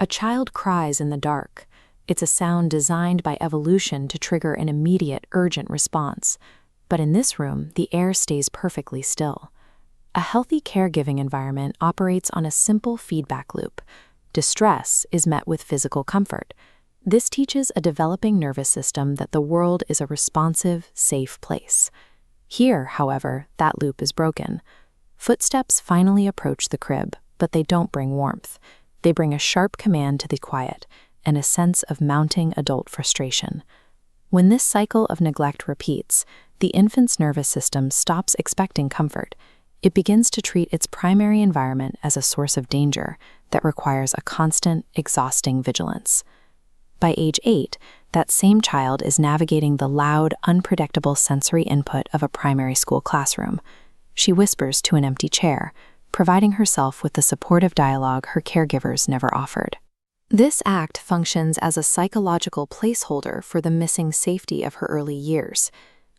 A child cries in the dark. It's a sound designed by evolution to trigger an immediate, urgent response. But in this room, the air stays perfectly still. A healthy caregiving environment operates on a simple feedback loop. Distress is met with physical comfort. This teaches a developing nervous system that the world is a responsive, safe place. Here, however, that loop is broken. Footsteps finally approach the crib, but they don't bring warmth. They bring a sharp command to the quiet and a sense of mounting adult frustration. When this cycle of neglect repeats, the infant's nervous system stops expecting comfort. It begins to treat its primary environment as a source of danger that requires a constant, exhausting vigilance. By age 8, that same child is navigating the loud, unpredictable sensory input of a primary school classroom. She whispers to an empty chair, providing herself with the supportive dialogue her caregivers never offered. This act functions as a psychological placeholder for the missing safety of her early years.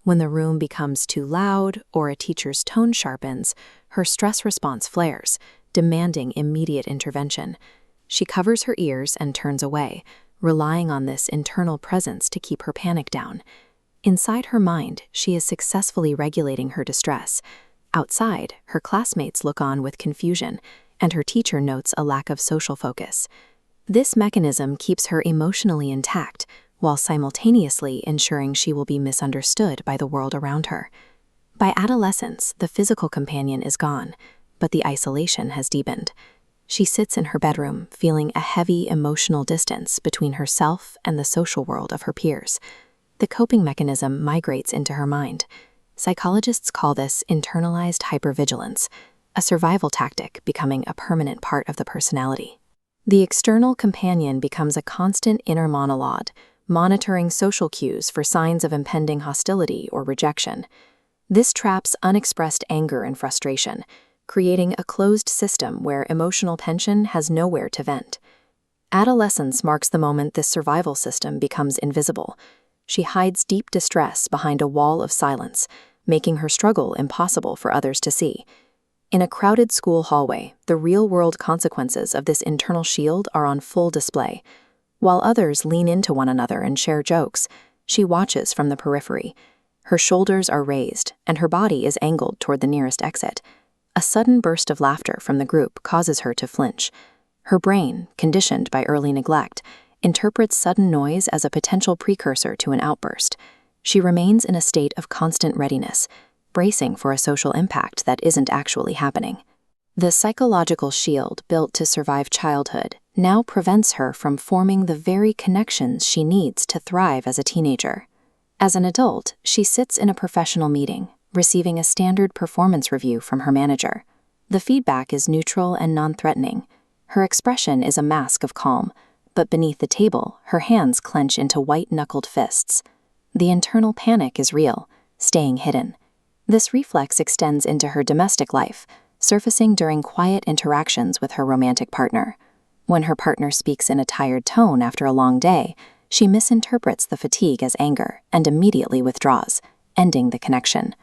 When the room becomes too loud or a teacher's tone sharpens, her stress response flares, demanding immediate intervention. She covers her ears and turns away, relying on this internal presence to keep her panic down. Inside her mind, she is successfully regulating her distress. Outside, her classmates look on with confusion, and her teacher notes a lack of social focus. This mechanism keeps her emotionally intact, while simultaneously ensuring she will be misunderstood by the world around her. By adolescence, the physical companion is gone, but the isolation has deepened. She sits in her bedroom, feeling a heavy emotional distance between herself and the social world of her peers. The coping mechanism migrates into her mind. Psychologists call this internalized hypervigilance, a survival tactic becoming a permanent part of the personality. The external companion becomes a constant inner monologue, monitoring social cues for signs of impending hostility or rejection. This traps unexpressed anger and frustration, creating a closed system where emotional tension has nowhere to vent. Adolescence marks the moment this survival system becomes invisible. She hides deep distress behind a wall of silence, making her struggle impossible for others to see. In a crowded school hallway, the real-world consequences of this internal shield are on full display. While others lean into one another and share jokes, she watches from the periphery. Her shoulders are raised, and her body is angled toward the nearest exit. A sudden burst of laughter from the group causes her to flinch. Her brain, conditioned by early neglect, interprets sudden noise as a potential precursor to an outburst. She remains in a state of constant readiness, bracing for a social impact that isn't actually happening. The psychological shield built to survive childhood now prevents her from forming the very connections she needs to thrive as a teenager. As an adult, she sits in a professional meeting, receiving a standard performance review from her manager. The feedback is neutral and non-threatening. Her expression is a mask of calm, but beneath the table, her hands clench into white-knuckled fists. The internal panic is real, staying hidden. This reflex extends into her domestic life, surfacing during quiet interactions with her romantic partner. When her partner speaks in a tired tone after a long day, she misinterprets the fatigue as anger and immediately withdraws, ending the connection.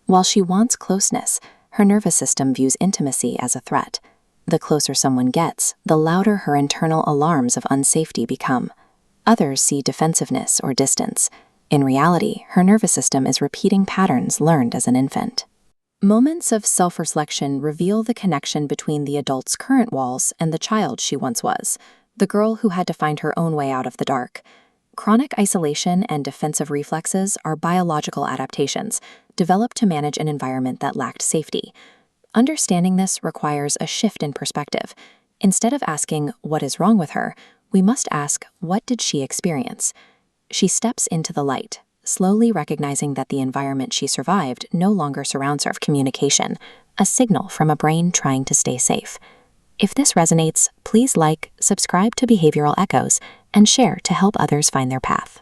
While she wants closeness, her nervous system views intimacy as a threat. The closer someone gets, the louder her internal alarms of unsafety become. Others see defensiveness or distance. In reality, her nervous system is repeating patterns learned as an infant. Moments of self-reflection reveal the connection between the adult's current walls and the child she once was, the girl who had to find her own way out of the dark. Chronic isolation and defensive reflexes are biological adaptations developed to manage an environment that lacked safety. Understanding this requires a shift in perspective. Instead of asking, "What is wrong with her?" we must ask, "What did she experience?" She steps into the light, slowly recognizing that the environment she survived no longer surrounds her. Communication, a signal from a brain trying to stay safe. If this resonates, please like, subscribe to Behavioral Echoes, and share to help others find their path.